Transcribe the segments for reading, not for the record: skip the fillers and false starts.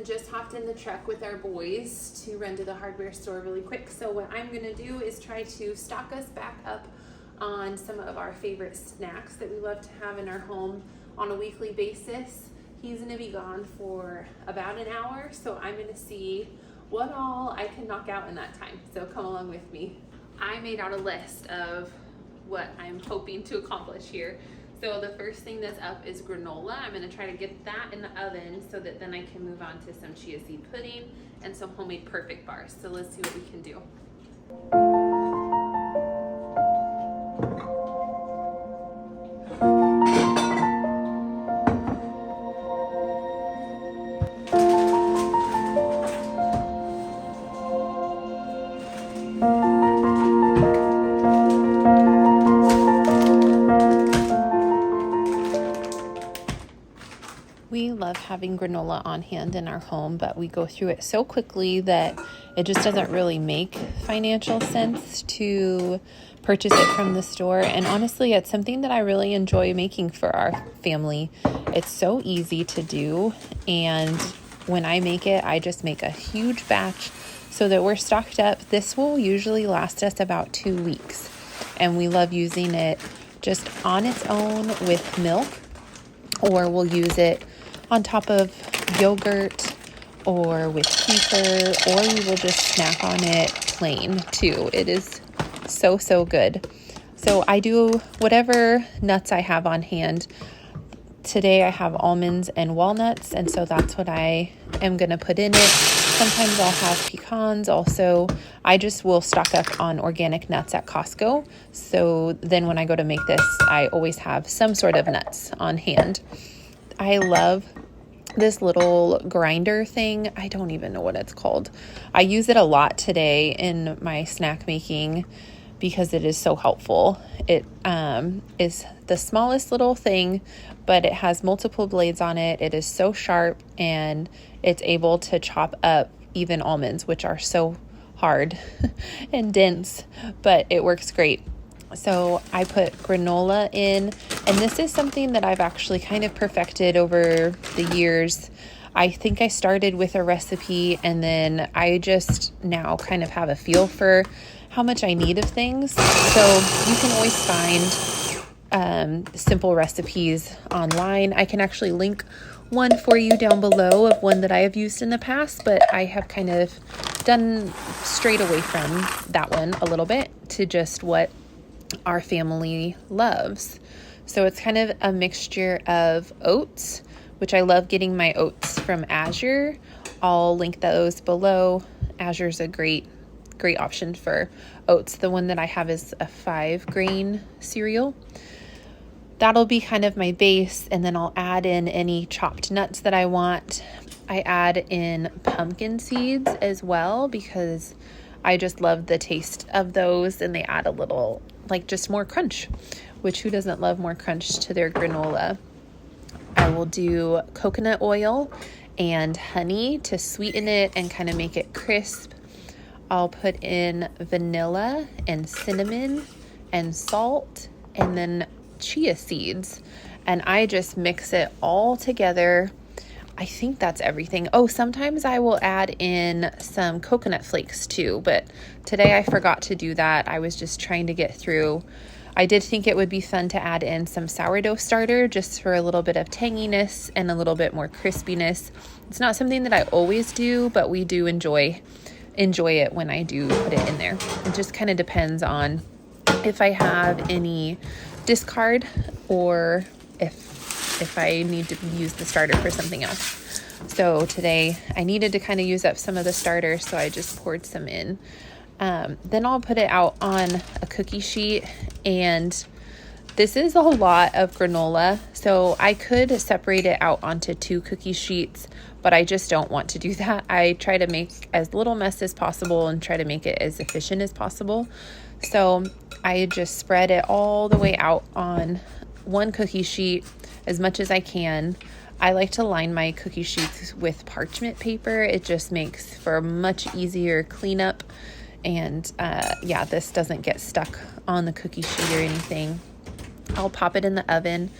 and just hopped in the truck with our boys to run to the hardware store really quick. So what I'm gonna do is try to stock us back up on some of our favorite snacks that we love to have in our home on a weekly basis. He's gonna be gone for about an hour, so I'm gonna see what all I can knock out in that time. So come along with me. I made out a list of what I'm hoping to accomplish here. So the first thing that's up is granola. I'm gonna try to get that in the oven so that then I can move on to some chia seed pudding and some homemade perfect bars. So let's see what we can do. We love having granola on hand in our home, but we go through it so quickly that it just doesn't really make financial sense to purchase it from the store. And honestly, it's something that I really enjoy making for our family. It's so easy to do, and when I make it, I just make a huge batch so that we're stocked up. This will usually last us about 2 weeks, and we love using it just on its own with milk, or we'll use it on top of yogurt or with kefir, or we will just snack on it plain too. It is so good. So I do whatever nuts I have on hand. Today I have almonds and walnuts, and so that's what I am going to put in it. Sometimes I'll have pecans also. I just will stock up on organic nuts at Costco. So then when I go to make this, I always have some sort of nuts on hand. I love this little grinder thing. I don't even know what it's called. I use it a lot today in my snack making because it is so helpful. It is the smallest little thing, but it has multiple blades on it. It is so sharp, and it's able to chop up even almonds, which are so hard and dense, but it works great. So I put granola in, and this is something that I've actually kind of perfected over the years. I think I started with a recipe, and then I just now kind of have a feel for how much I need of things. So you can always find simple recipes online. I can actually link one for you down below of one that I have used in the past, but I have kind of done straight away from that one a little bit to just what our family loves. So it's kind of a mixture of oats, which I love getting my oats from Azure. I'll link those below. Azure's a great option for oats. The one that I have is a 5-grain cereal. That'll be kind of my base, and then I'll add in any chopped nuts that I want. I add in pumpkin seeds as well because I just love the taste of those, and they add a little, like, just more crunch, which who doesn't love more crunch to their granola? I will do coconut oil and honey to sweeten it and kind of make it crisp. I'll put in vanilla and cinnamon and salt, and then chia seeds, and I just mix it all together. I think that's everything. Oh, sometimes I will add in some coconut flakes too, but today I forgot to do that. I was just trying to get through. I did think it would be fun to add in some sourdough starter just for a little bit of tanginess and a little bit more crispiness. It's not something that I always do, but we do enjoy it when I do put it in there. It just kind of depends on if I have any discard or if I need to use the starter for something else. So today I needed to kind of use up some of the starter, so I just poured some in. Then I'll put it out on a cookie sheet, and this is a lot of granola, so I could separate it out onto 2 cookie sheets, but I just don't want to do that. I try to make as little mess as possible and try to make it as efficient as possible. So I just spread it all the way out on 1 cookie sheet as much as I can. I like to line my cookie sheets with parchment paper. It just makes for a much easier cleanup. And yeah, this doesn't get stuck on the cookie sheet or anything. I'll pop it in the oven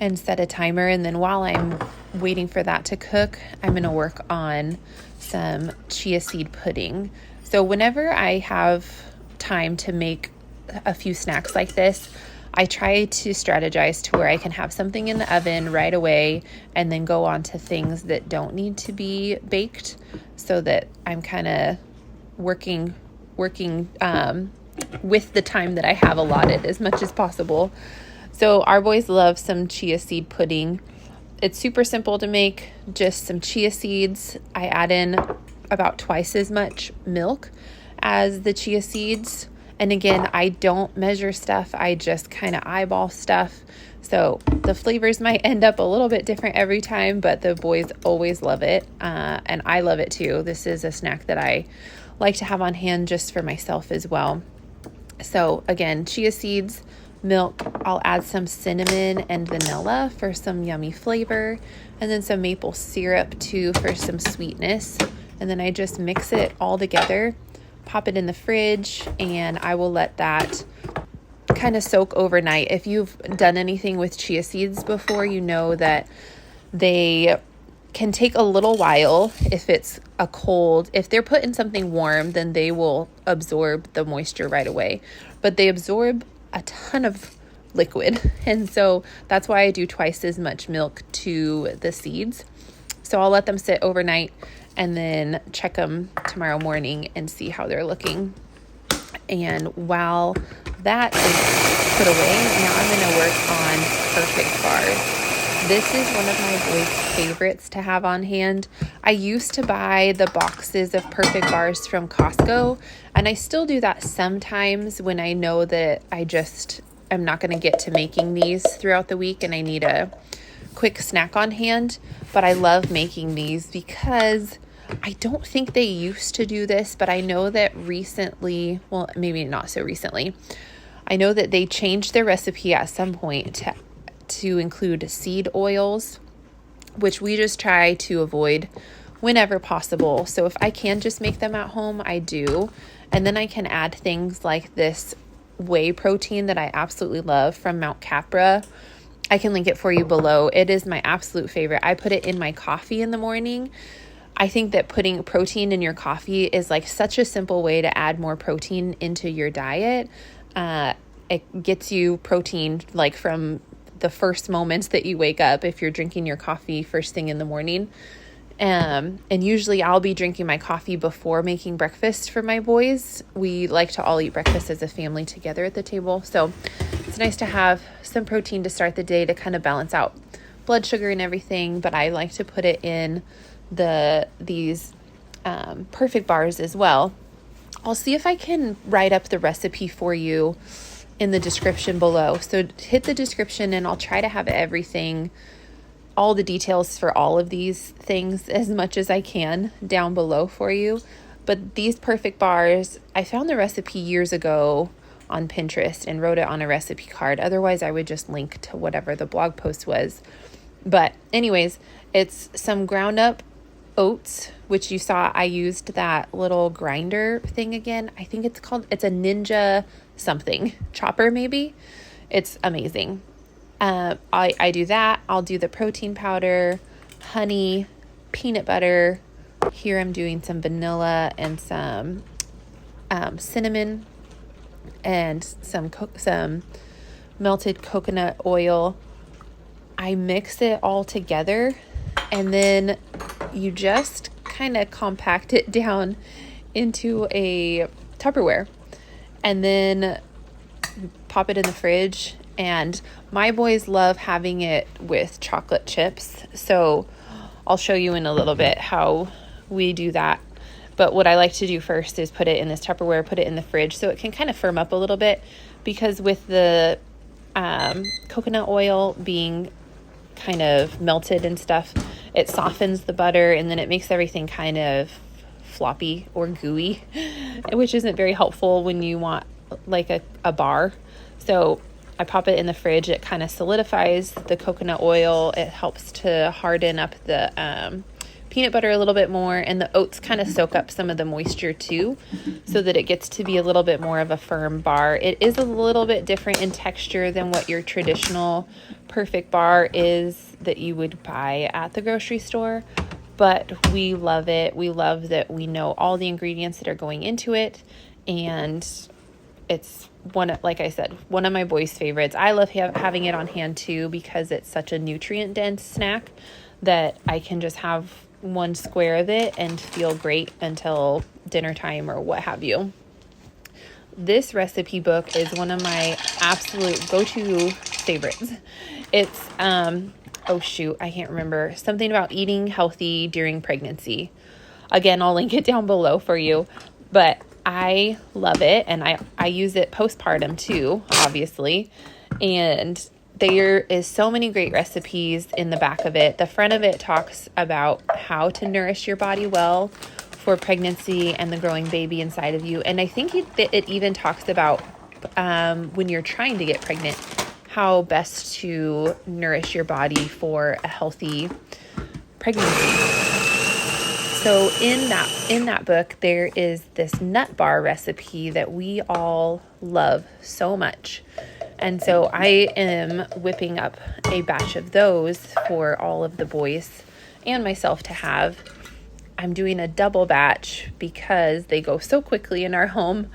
and set a timer. And then while I'm waiting for that to cook, I'm going to work on some chia seed pudding. So whenever I have time to make a few snacks like this, I try to strategize to where I can have something in the oven right away and then go on to things that don't need to be baked, so that I'm kind of working with the time that I have allotted as much as possible. So our boys love some chia seed pudding. It's super simple to make, just some chia seeds. I add in about twice as much milk as the chia seeds. And again, I don't measure stuff. I just kind of eyeball stuff. So the flavors might end up a little bit different every time, but the boys always love it. And I love it too. This is a snack that I like to have on hand just for myself as well. So again, chia seeds, milk. I'll add some cinnamon and vanilla for some yummy flavor, and then some maple syrup too for some sweetness. And then I just mix it all together, pop it in the fridge, and I will let that kind of soak overnight. If you've done anything with chia seeds before, you know that they can take a little while. If they're put in something warm, then they will absorb the moisture right away, but they absorb a ton of liquid. And so that's why I do twice as much milk to the seeds. So I'll let them sit overnight and then check them tomorrow morning and see how they're looking. And while that is put away, now I'm going to work on perfect bars. This is one of my boys' favorites to have on hand. I used to buy the boxes of perfect bars from Costco, and I still do that sometimes when I know that I'm not going to get to making these throughout the week and I need a quick snack on hand. But I love making these because I don't think they used to do this, but I know that recently, well, maybe not so recently, I know that they changed their recipe at some point to include seed oils, which we just try to avoid whenever possible. So if I can just make them at home, I do. And then I can add things like this whey protein that I absolutely love from Mount Capra. I can link it for you below. It is my absolute favorite. I put it in my coffee in the morning. I think that putting protein in your coffee is like such a simple way to add more protein into your diet. It gets you protein like from the first moments that you wake up if you're drinking your coffee first thing in the morning. And usually I'll be drinking my coffee before making breakfast for my boys. We like to all eat breakfast as a family together at the table. So it's nice to have some protein to start the day to kind of balance out blood sugar and everything. But I like to put it in these perfect bars as well. I'll see if I can write up the recipe for you in the description below. So hit the description and I'll try to have everything, all the details for all of these things as much as I can down below for you. But these perfect bars, I found the recipe years ago on Pinterest and wrote it on a recipe card. Otherwise, I would just link to whatever the blog post was. But anyways, it's some ground up oats, which you saw I used that little grinder thing again. I think it's a Ninja something chopper maybe. It's amazing. I do that. I'll do the protein powder, honey, peanut butter. Here I'm doing some vanilla and some cinnamon and some melted coconut oil. I mix it all together and then you just kind of compact it down into a Tupperware and then pop it in the fridge. And my boys love having it with chocolate chips. So I'll show you in a little bit how we do that. But what I like to do first is put it in this Tupperware, put it in the fridge so it can kind of firm up a little bit, because with the coconut oil being kind of melted and stuff, it softens the butter and then it makes everything kind of floppy or gooey, which isn't very helpful when you want like a bar. So I pop it in the fridge. It kind of solidifies the coconut oil. It helps to harden up the peanut butter a little bit more, and the oats kind of soak up some of the moisture too, so that it gets to be a little bit more of a firm bar. It is a little bit different in texture than what your traditional perfect bar is that you would buy at the grocery store, but we love it. We love that we know all the ingredients that are going into it, and it's like I said, one of my boys' favorites. I love having it on hand too, because it's such a nutrient dense snack that I can just have one square of it and feel great until dinner time or what have you. This recipe book is one of my absolute go-to favorites. It's, oh shoot, I can't remember. Something about eating healthy during pregnancy. Again, I'll link it down below for you, but I love it, and I use it postpartum too, obviously, and there is so many great recipes in the back of it. The front of it talks about how to nourish your body well for pregnancy and the growing baby inside of you. And I think it even talks about when you're trying to get pregnant, how best to nourish your body for a healthy pregnancy. So in that book, there is this nut bar recipe that we all love so much. And so I am whipping up a batch of those for all of the boys and myself to have. I'm doing a double batch because they go so quickly in our home.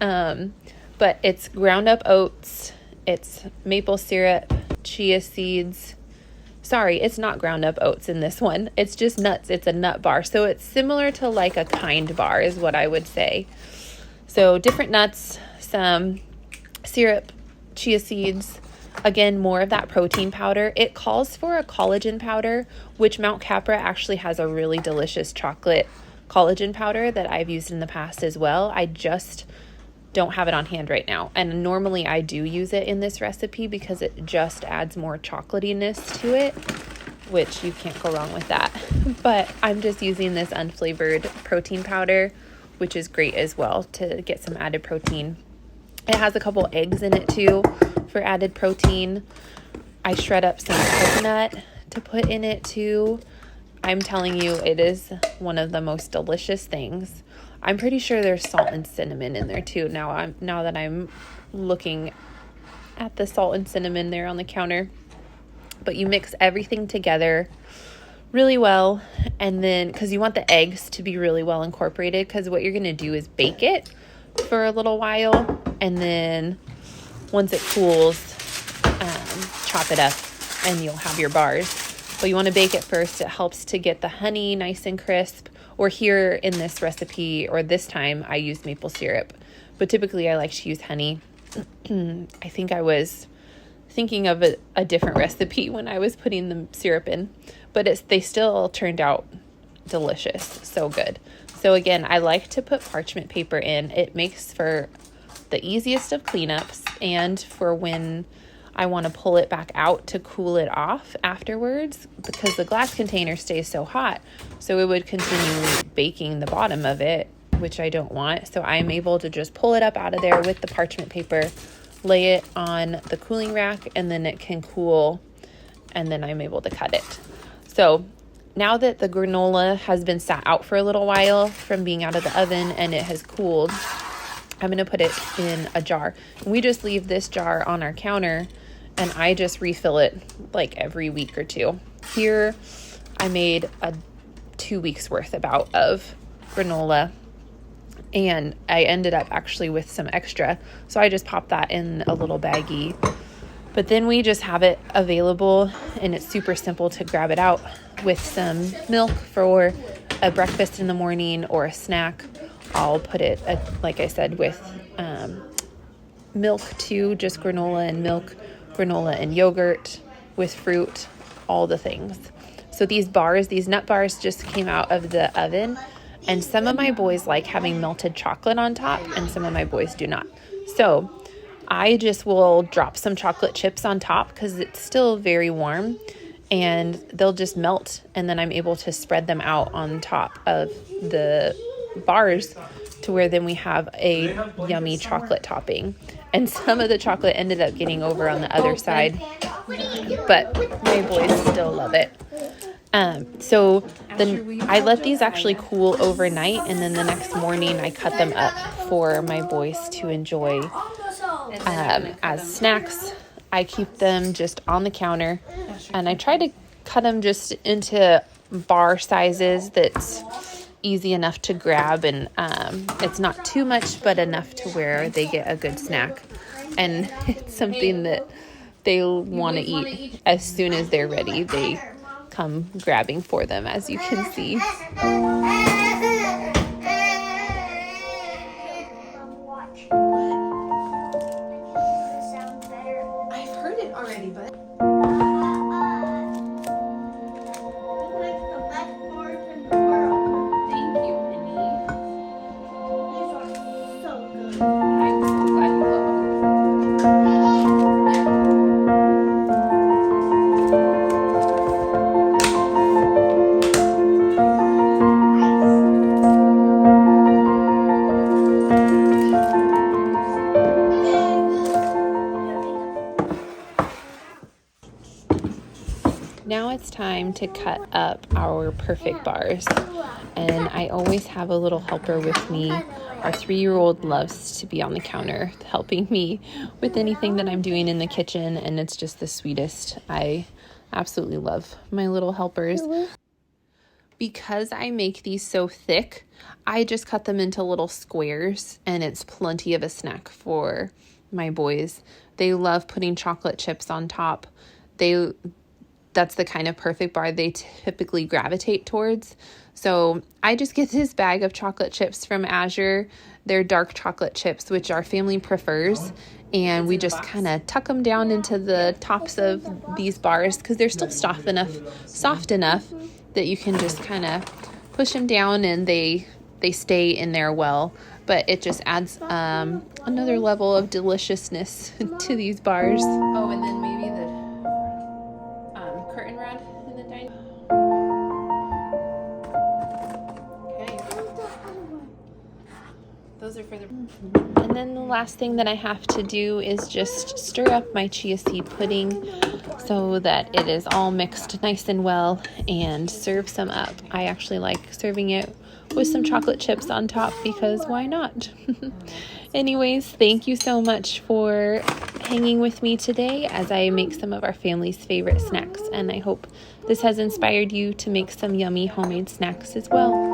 But it's ground up oats, it's maple syrup, chia seeds. Sorry, it's not ground up oats in this one. It's just nuts. It's a nut bar. So it's similar to like a kind bar is what I would say. So different nuts, some syrup, chia seeds, again, more of that protein powder. It calls for a collagen powder, which Mount Capra actually has a really delicious chocolate collagen powder that I've used in the past as well. I just don't have it on hand right now. And normally I do use it in this recipe because it just adds more chocolatiness to it, which you can't go wrong with that. But I'm just using this unflavored protein powder, which is great as well to get some added protein. It has a couple eggs in it too for added protein. I shred up some coconut to put in it too. I'm telling you, it is one of the most delicious things. I'm pretty sure there's salt and cinnamon in there too. Now that I'm looking at the salt and cinnamon there on the counter. But you mix everything together really well, and then because you want the eggs to be really well incorporated, because what you're going to do is bake it for a little while, and then once it cools, chop it up and you'll have your bars. But you want to bake it first. It helps to get the honey nice and crisp. Or here in this recipe, or this time, I used maple syrup. But typically I like to use honey. I think I was thinking of a different recipe when I was putting the syrup in. But they still turned out delicious. So good. So again, I like to put parchment paper in. It makes for the easiest of cleanups, and for when I want to pull it back out to cool it off afterwards, because the glass container stays so hot. So it would continue baking the bottom of it, which I don't want. So I'm able to just pull it up out of there with the parchment paper, lay it on the cooling rack, and then it can cool, and then I'm able to cut it. So now that the granola has been sat out for a little while from being out of the oven and it has cooled, I'm going to put it in a jar. And we just leave this jar on our counter, and I just refill it like every week or two. Here, I made a 2 weeks worth about of granola, and I ended up actually with some extra. So I just popped that in a little baggie. But then we just have it available, and it's super simple to grab it out with some milk for a breakfast in the morning or a snack. I'll put it, like I said, with milk too, just granola and milk, granola and yogurt with fruit, all the things. So these nut bars just came out of the oven, and some of my boys like having melted chocolate on top, and some of my boys do not. So I just will drop some chocolate chips on top because it's still very warm, and they'll just melt, and then I'm able to spread them out on top of the bars to where then we have a yummy chocolate topping. And some of the chocolate ended up getting over on the other side, but my boys still love it. So then I let these actually cool overnight, and then the next morning I cut them up for my boys to enjoy as snacks. I keep them just on the counter, and I try to cut them just into bar sizes that's easy enough to grab, and it's not too much, but enough to where they get a good snack. And it's something that they want to eat as soon as they're ready. They come grabbing for them, as you can see. I've heard it already, but Thank you, Penny. these are so good. I'm so glad you love them. Now it's time to cut up our perfect bars, and I always have a little helper with me. Our 3-year-old loves to be on the counter helping me with anything that I'm doing in the kitchen, and it's just the sweetest. I absolutely love my little helpers. Because I make these so thick, I just cut them into little squares, and it's plenty of a snack for my boys. They love putting chocolate chips on top. That's the kind of perfect bar they typically gravitate towards. So I just get this bag of chocolate chips from Azure. They're dark chocolate chips, which our family prefers. And we just kind of tuck them down into the tops of these bars because they're still soft enough that you can just kind of push them down and they stay in there well. But it just adds another level of deliciousness to these bars. Oh, and then maybe the curtain rod in the dining. Okay. Those are for the... And then the last thing that I have to do is just stir up my chia seed pudding so that it is all mixed nice and well, and serve some up. I actually like serving it with some chocolate chips on top because why not? Anyways, thank you so much for hanging with me today as I make some of our family's favorite snacks, and I hope this has inspired you to make some yummy homemade snacks as well.